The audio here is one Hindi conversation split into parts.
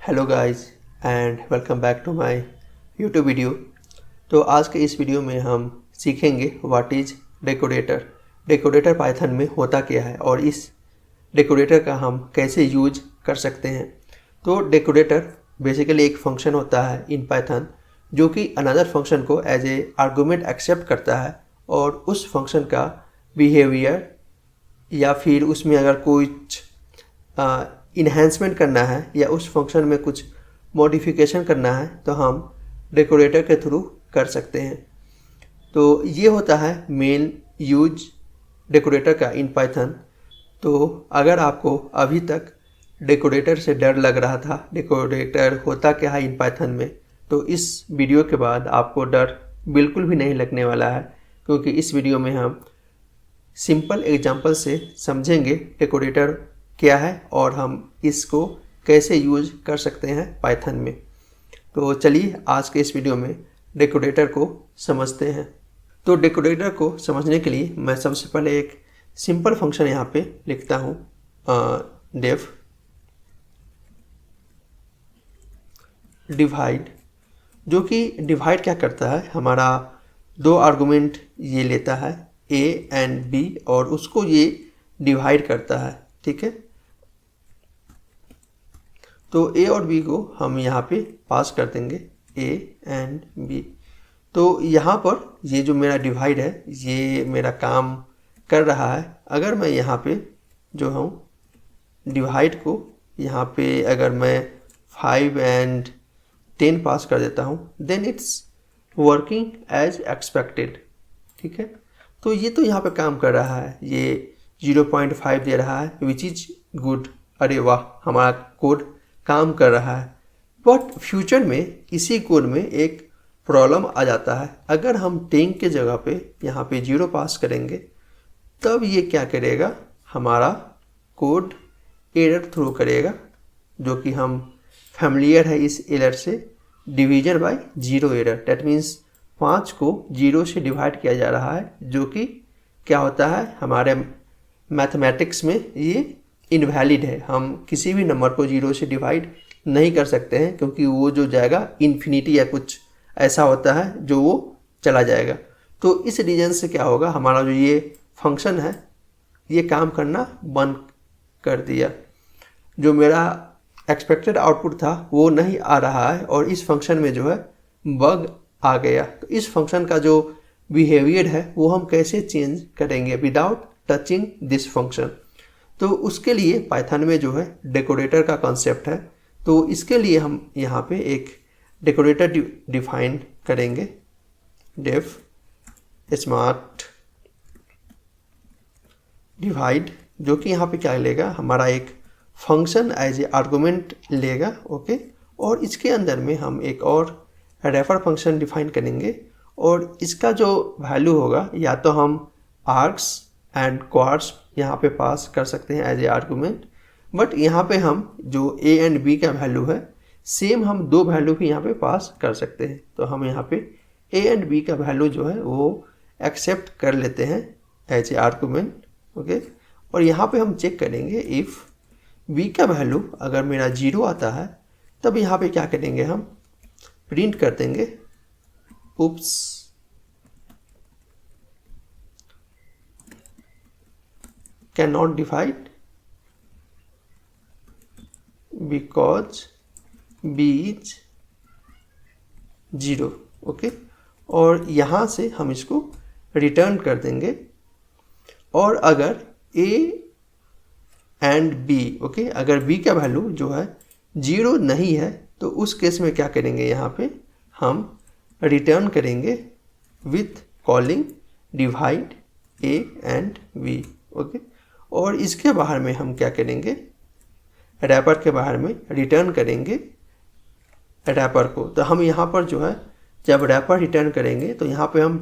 Hello guys and welcome back to my YouTube video. तो आज के इस वीडियो में हम सीखेंगे what is decorator. Decorator Python में होता क्या है और इस डेकोरेटर का हम कैसे यूज कर सकते हैं। तो डेकोरेटर बेसिकली एक फंक्शन होता है इन पाइथन जो कि अनदर फंक्शन को एज ए आर्गूमेंट एक्सेप्ट करता है और उस फंक्शन का बिहेवियर या फिर उसमें अगर कुछ इन्हेंसमेंट करना है या उस फंक्शन में कुछ मॉडिफिकेशन करना है तो हम डेकोरेटर के थ्रू कर सकते हैं। तो ये होता है मेन यूज डेकोरेटर का इन पाइथन। तो अगर आपको अभी तक डेकोरेटर से डर लग रहा था, डेकोरेटर होता क्या है इन पाइथन में, तो इस वीडियो के बाद आपको डर बिल्कुल भी नहीं लगने वाला है, क्योंकि इस वीडियो में हम सिंपल एग्जांपल से समझेंगे डेकोरेटर क्या है और हम इसको कैसे यूज कर सकते हैं पाइथन में। तो चलिए आज के इस वीडियो में डेकोरेटर को समझते हैं। तो डेकोरेटर को समझने के लिए मैं सबसे पहले एक सिंपल फंक्शन यहाँ पे लिखता हूँ, डेफ डिवाइड, जो कि डिवाइड क्या करता है, हमारा दो आर्गुमेंट ये लेता है a एंड b और उसको ये डिवाइड करता है। ठीक है, तो a और b को हम यहाँ पे पास कर देंगे a एंड b। तो यहाँ पर ये जो मेरा डिवाइड है ये मेरा काम कर रहा है। अगर मैं यहाँ पे जो हूँ डिवाइड को यहाँ पे अगर मैं 5 एंड 10 पास कर देता हूँ then it's working as expected. ठीक है, तो ये तो यहाँ पे काम कर रहा है, ये 0.5 दे रहा है विच इज गुड। अरे वाह, हमारा कोड काम कर रहा है। बट फ्यूचर में इसी कोड में एक प्रॉब्लम आ जाता है। अगर हम 10 के जगह पे यहाँ पे 0 पास करेंगे तब ये क्या करेगा, हमारा कोड एरर थ्रो करेगा, जो कि हम फैमिलियर है इस एरर से, division bye 0 error. That means 5 को 0 से डिवाइड किया जा रहा है, जो कि क्या होता है हमारे मैथमेटिक्स में ये इनवैलिड है। हम किसी भी नंबर को 0 से डिवाइड नहीं कर सकते हैं, क्योंकि वो जो जाएगा इन्फिनिटी या कुछ ऐसा होता है जो वो चला जाएगा। तो इस रीजन से क्या होगा, हमारा जो ये फंक्शन है ये काम करना बंद कर दिया। जो मेरा एक्सपेक्टेड आउटपुट था वो नहीं आ रहा है और इस फंक्शन में जो है बग आ गया। तो इस फंक्शन का जो बिहेवियर है वो हम कैसे चेंज करेंगे विदाउट टचिंग दिस फंक्शन। तो उसके लिए पाइथन में जो है डेकोरेटर का कॉन्सेप्ट है। तो इसके लिए हम यहाँ पे एक डेकोरेटर डिफाइन करेंगे, डेफ स्मार्ट डिवाइड, जो कि यहाँ पे क्या लेगा, हमारा एक फंक्शन एज ए आर्गुमेंट लेगा। ओके, और इसके अंदर में हम एक और रेफर फंक्शन डिफाइन करेंगे और इसका जो वैल्यू होगा या तो हम आर्क्स एंड क्वार्ट्स यहाँ पे पास कर सकते हैं एज ए आर्गुमेंट। बट यहाँ पे हम जो a एंड b का वैल्यू है सेम हम दो वैल्यू भी यहाँ पे पास कर सकते हैं। तो हम यहाँ पे a एंड b का वैल्यू जो है वो एक्सेप्ट कर लेते हैं एज ए आर्गुमेंट। ओके, और यहाँ पे हम चेक करेंगे इफ़ b का वैल्यू अगर मेरा 0 आता है तब यहाँ पे क्या करेंगे, हम प्रिंट कर देंगे oops can not divide because b is 0। Okay, और यहाँ से हम इसको रिटर्न कर देंगे। और अगर a एंड b, ओके, अगर b का वैल्यू जो है 0 नहीं है तो उस केस में क्या करेंगे, यहाँ पे हम रिटर्न करेंगे with calling divide a and b। Okay, और इसके बाहर में हम क्या करेंगे, रैपर के बाहर में रिटर्न करेंगे रैपर को। तो हम यहाँ पर जो है जब रैपर रिटर्न करेंगे तो यहाँ पे हम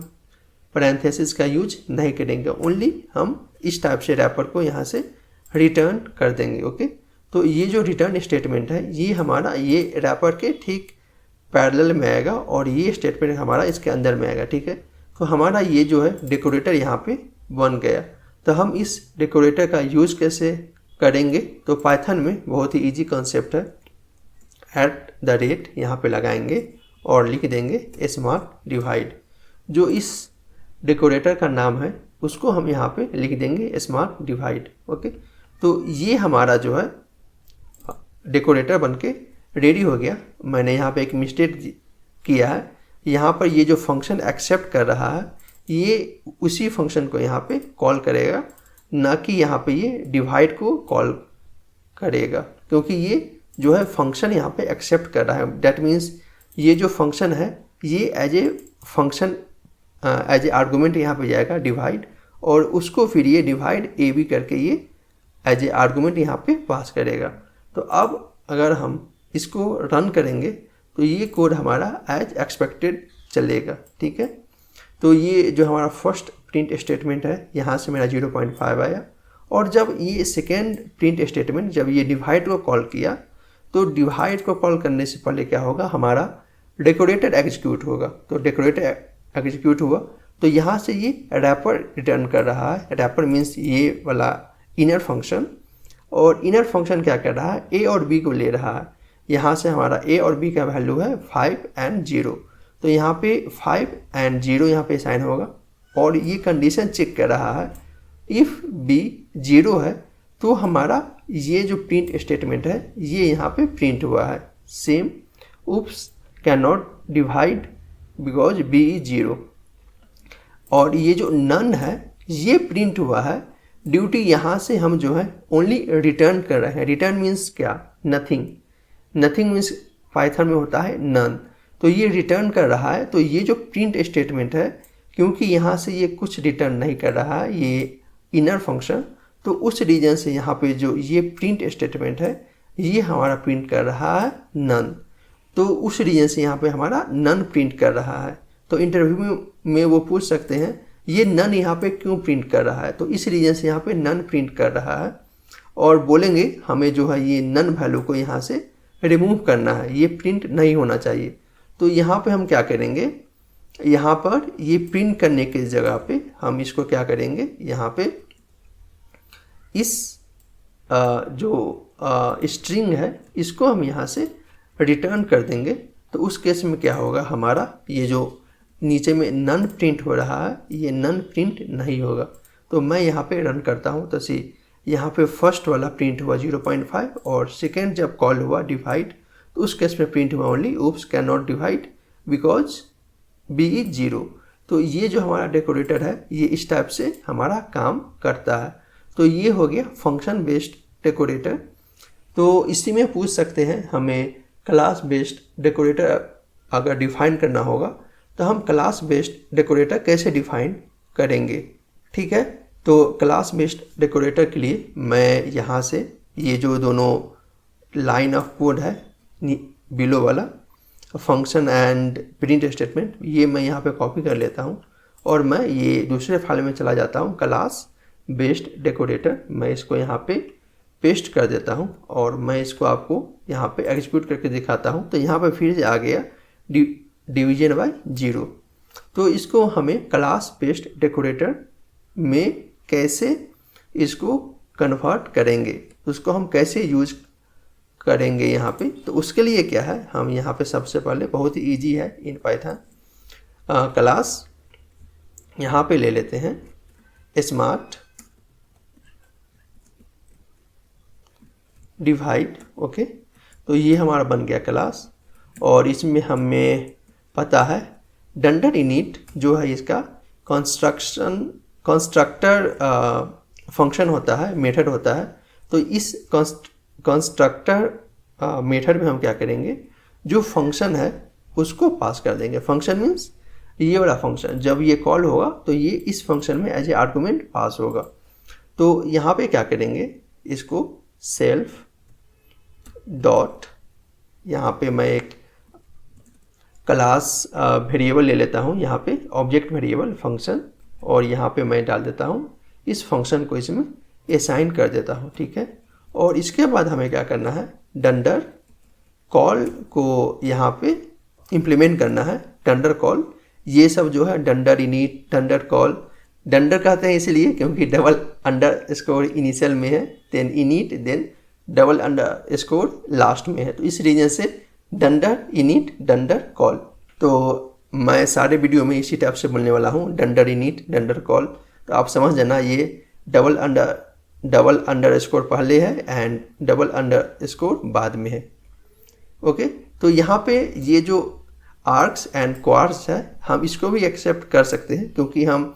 पैरेंथेसिस का यूज नहीं करेंगे, ओनली हम इस टाइप से रैपर को यहाँ से रिटर्न कर देंगे। ओके, तो ये जो रिटर्न स्टेटमेंट है ये हमारा ये रैपर के ठीक पैरेलल में आएगा और ये स्टेटमेंट हमारा इसके अंदर में आएगा। ठीक है, तो हमारा ये जो है डेकोरेटर यहाँ पे बन गया। तो हम इस डेकोरेटर का यूज कैसे करेंगे, तो पाइथन में बहुत ही इजी कॉन्सेप्ट है। एट द रेट यहाँ पे लगाएंगे और लिख देंगे स्मार्ट डिवाइड। जो इस डेकोरेटर का नाम है उसको हम यहाँ पे लिख देंगे स्मार्ट डिवाइड। ओके, तो ये हमारा जो है डेकोरेटर बनके रेडी हो गया। मैंने यहाँ पे एक मिस्टेक किया है, यहाँ पर ये जो फंक्शन एक्सेप्ट कर रहा है ये उसी फंक्शन को यहाँ पे कॉल करेगा, ना कि यहाँ पे ये डिवाइड को कॉल करेगा, क्योंकि ये जो है फंक्शन यहाँ पे एक्सेप्ट कर रहा है। दैट मीन्स ये जो फंक्शन है ये as a function as a argument यहाँ पे जाएगा डिवाइड, और उसको फिर ये डिवाइड ए बी करके ये एज ए आर्गूमेंट यहाँ पे पास करेगा। तो अब अगर हम इसको रन करेंगे तो ये कोड हमारा एज एक्सपेक्टेड चलेगा। ठीक है, तो ये जो हमारा फर्स्ट प्रिंट स्टेटमेंट है यहाँ से मेरा 0.5 आया, और जब ये सेकेंड प्रिंट स्टेटमेंट जब ये डिवाइड को कॉल किया तो डिवाइड को कॉल करने से पहले क्या होगा, हमारा डेकोरेटर एग्जीक्यूट होगा। तो डेकोरेटर एग्जीक्यूट हुआ तो यहाँ से ये रैपर रिटर्न कर रहा है। रैपर मीन्स ये वाला इनर फंक्शन, और इनर फंक्शन क्या कर रहा है, ए और बी को ले रहा है। यहाँ से हमारा ए और बी का वैल्यू है 5 और 0, तो यहाँ पे 5 और 0 यहाँ पे साइन होगा, और ये कंडीशन चेक कर रहा है इफ़ बी 0 है तो हमारा ये जो प्रिंट स्टेटमेंट है ये यहाँ पे प्रिंट हुआ है। Same oops can not divide because B is 0, और ये जो नन है ये प्रिंट हुआ है ड्यूटी यहाँ से हम जो है ओनली रिटर्न कर रहे हैं। रिटर्न मीन्स क्या, नथिंग। नथिंग मीन्स पाइथन में होता है नन, तो ये रिटर्न कर रहा है। तो ये जो प्रिंट स्टेटमेंट है क्योंकि यहाँ से ये कुछ रिटर्न नहीं कर रहा है ये इनर फंक्शन, तो उस रीजन से यहाँ पे जो ये प्रिंट स्टेटमेंट है ये हमारा प्रिंट कर रहा है नन, तो उस रीजन से यहाँ पे हमारा नन प्रिंट कर रहा है। तो इंटरव्यू में वो पूछ सकते हैं ये नन यहाँ पे क्यों प्रिंट कर रहा है, तो इस रीजन से यहाँ पे नन प्रिंट कर रहा है, और बोलेंगे हमें जो है ये नन वैल्यू को यहाँ से रिमूव करना है, ये प्रिंट नहीं होना चाहिए। तो यहाँ पे हम क्या करेंगे, यहाँ पर ये प्रिंट करने के जगह पे हम इसको क्या करेंगे, यहाँ पे इस जो स्ट्रिंग है इसको हम यहाँ से रिटर्न कर देंगे। तो उस केस में क्या होगा, हमारा ये जो नीचे में नन प्रिंट हो रहा है ये नन प्रिंट नहीं होगा। तो मैं यहाँ पे रन करता हूँ तो यहाँ पे फर्स्ट वाला प्रिंट हुआ 0.5, और सेकेंड जब कॉल हुआ डिवाइड तो उस केस में प्रिंट हुआ only oops can not divide because B is 0। तो ये जो हमारा डेकोरेटर है ये इस टाइप से हमारा काम करता है। तो ये हो गया फंक्शन बेस्ड डेकोरेटर। तो इसी में पूछ सकते हैं हमें क्लास बेस्ड डेकोरेटर अगर डिफाइन करना होगा तो हम क्लास बेस्ड डेकोरेटर कैसे डिफाइन करेंगे। ठीक है, तो क्लास बेस्ड डेकोरेटर के लिए मैं यहाँ से ये जो दोनों लाइन ऑफ कोड है बिलो वाला फंक्शन एंड प्रिंट स्टेटमेंट, ये मैं यहाँ पे कॉपी कर लेता हूँ और मैं ये दूसरे फाइल में चला जाता हूँ क्लास बेस्ड डेकोरेटर। मैं इसको यहाँ पे पेस्ट कर देता हूँ और मैं इसको आपको यहाँ पे एग्जीक्यूट करके दिखाता हूँ। तो यहाँ पे फिर से आ गया डिवीजन बाय 0। तो इसको हमें क्लास बेस्ड डेकोरेटर में कैसे इसको कन्वर्ट करेंगे, उसको हम कैसे यूज करेंगे यहाँ पे। तो उसके लिए क्या है, हम यहाँ पे सबसे पहले बहुत ही ईजी है इन पाइथन क्लास यहाँ पे ले लेते हैं स्मार्ट डिवाइड। ओके, तो ये हमारा बन गया क्लास, और इसमें हमें पता है डंडर इनिट जो है इसका कंस्ट्रक्टर फंक्शन होता है, मेथड होता है। तो इस कंस्ट्रक्टर मेथड में हम क्या करेंगे, जो फंक्शन है उसको पास कर देंगे। फंक्शन मीन्स ये वाला फंक्शन, जब ये कॉल होगा तो ये इस फंक्शन में एज ए आर्गुमेंट पास होगा। तो यहाँ पे क्या करेंगे, इसको सेल्फ डॉट, यहाँ पे मैं एक क्लास वेरिएबल ले लेता हूँ, यहाँ पे ऑब्जेक्ट वेरिएबल फंक्शन, और यहाँ पे मैं डाल देता हूँ इस फंक्शन को, इसमें असाइन कर देता हूँ। ठीक है, और इसके बाद हमें क्या करना है, डंडर कॉल को यहाँ पे इम्प्लीमेंट करना है। डंडर कॉल ये सब जो है डंडर इनिट, डंडर कॉल, डंडर कहते हैं इसलिए क्योंकि डबल अंडर स्कोर इनिशियल में है, then init, then double underscore last में है, तो इस रीजन से डंडर इनिट डंडर कॉल। तो मैं सारे वीडियो में इसी टाइप से बोलने वाला हूँ, डंडर इनिट डंडर कॉल। तो आप समझ जाना ये डबल अंडर स्कोर पहले है एंड डबल अंडर स्कोर बाद में है। ओके, तो यहाँ पे ये जो आर्क्स एंड क्वार्स है हम इसको भी एक्सेप्ट कर सकते हैं, क्योंकि हम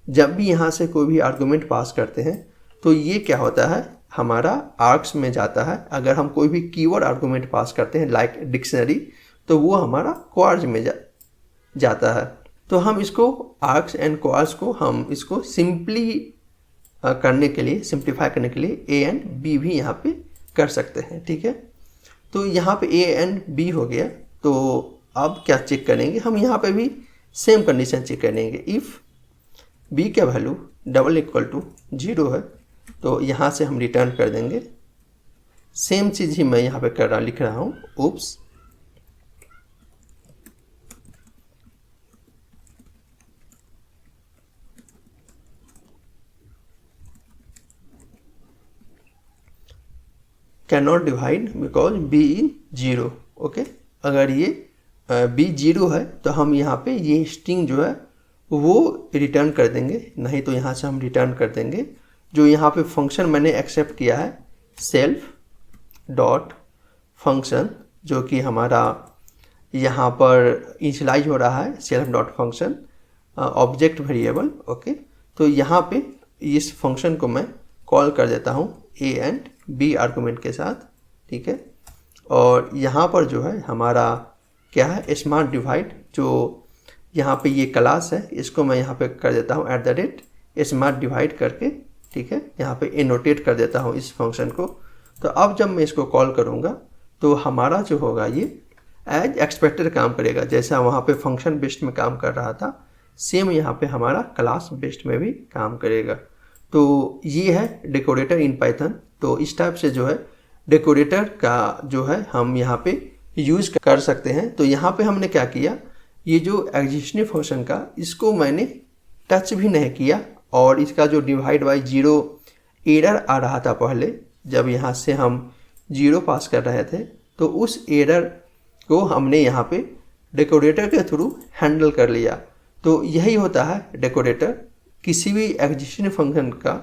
जब भी यहाँ से कोई भी आर्गुमेंट पास करते हैं तो ये क्या होता है, हमारा आर्क्स में जाता है। अगर हम कोई भी कीवर्ड आर्गुमेंट पास करते हैं लाइक डिक्शनरी, तो वो हमारा क्वार्स में जाता है। तो हम इसको आर्क्स एंड क्वार्स को हम इसको सिंप्लीफाई करने के लिए ए एंड बी भी यहाँ पे कर सकते हैं। ठीक है, तो यहाँ पे ए एंड बी हो गया। तो अब क्या चेक करेंगे, हम यहाँ पे भी सेम कंडीशन चेक करेंगे। इफ़ बी का वैल्यू डबल इक्वल टू 0 है तो यहाँ से हम रिटर्न कर देंगे। सेम चीज़ ही मैं यहाँ पे लिख रहा हूँ, oops. Cannot divide because B is 0। Okay, अगर ये बी 0 है तो हम यहाँ पे ये स्ट्रिंग जो है वो रिटर्न कर देंगे, नहीं तो यहाँ से हम रिटर्न कर देंगे जो यहाँ पे फंक्शन मैंने एक्सेप्ट किया है, सेल्फ डॉट फंक्शन, जो कि हमारा यहाँ पर इनिशियलाइज हो रहा है, self dot function object variable. Okay, तो यहाँ पे इस फंक्शन को मैं कॉल कर देता हूँ ए एंड बी आर्गुमेंट के साथ। ठीक है, और यहाँ पर जो है हमारा क्या है, स्मार्ट डिवाइड, जो यहाँ पे ये क्लास है इसको मैं यहाँ पे कर देता हूँ @स्मार्ट डिवाइड करके। ठीक है, यहाँ पे एनोटेट कर देता हूँ इस फंक्शन को। तो अब जब मैं इसको कॉल करूँगा तो हमारा जो होगा ये एज एक्सपेक्टेड काम करेगा, जैसा वहाँ पे फंक्शन बेस्ड में काम कर रहा था सेम यहाँ पे हमारा क्लास बेस्ड में भी काम करेगा। तो ये है डेकोरेटर इन पाइथन। तो इस टाइप से जो है डेकोरेटर का जो है हम यहाँ पे यूज़ कर सकते हैं। तो यहाँ पे हमने क्या किया, ये जो एग्जिस्टिंग फंक्शन का इसको मैंने टच भी नहीं किया, और इसका जो डिवाइड बाई 0 एरर आ रहा था पहले जब यहाँ से हम 0 पास कर रहे थे, तो उस एरर को हमने यहाँ पे डेकोरेटर के थ्रू हैंडल कर लिया। तो यही होता है डेकोरेटर, किसी भी एग्जिस्टिंग फंक्शन का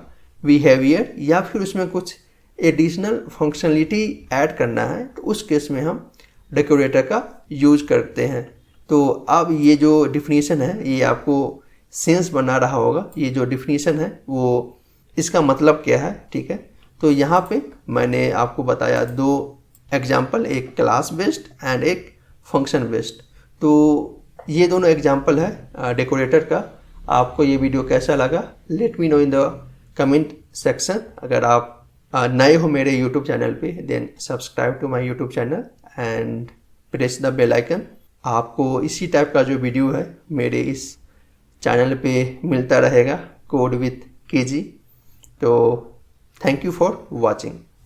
बिहेवियर या फिर उसमें कुछ एडिशनल फंक्शनलिटी ऐड करना है तो उस केस में हम डेकोरेटर का यूज़ करते हैं। तो अब ये जो डिफिनीशन है ये आपको सेंस बना रहा होगा, ये जो डिफिनीशन है वो इसका मतलब क्या है। ठीक है, तो यहाँ पे मैंने आपको बताया 2 एग्जाम्पल, एक क्लास बेस्ड एंड एक फंक्शन बेस्ड। तो ये दोनों एग्जाम्पल है डेकोरेटर का। आपको ये वीडियो कैसा लगा, let me know in the comment section. अगर आप नए हो मेरे यूट्यूब चैनल पे then subscribe to my YouTube channel and press the bell icon. आपको इसी टाइप का जो वीडियो है मेरे इस चैनल पे मिलता रहेगा, कोड विथ केजी। तो थैंक यू फॉर वॉचिंग।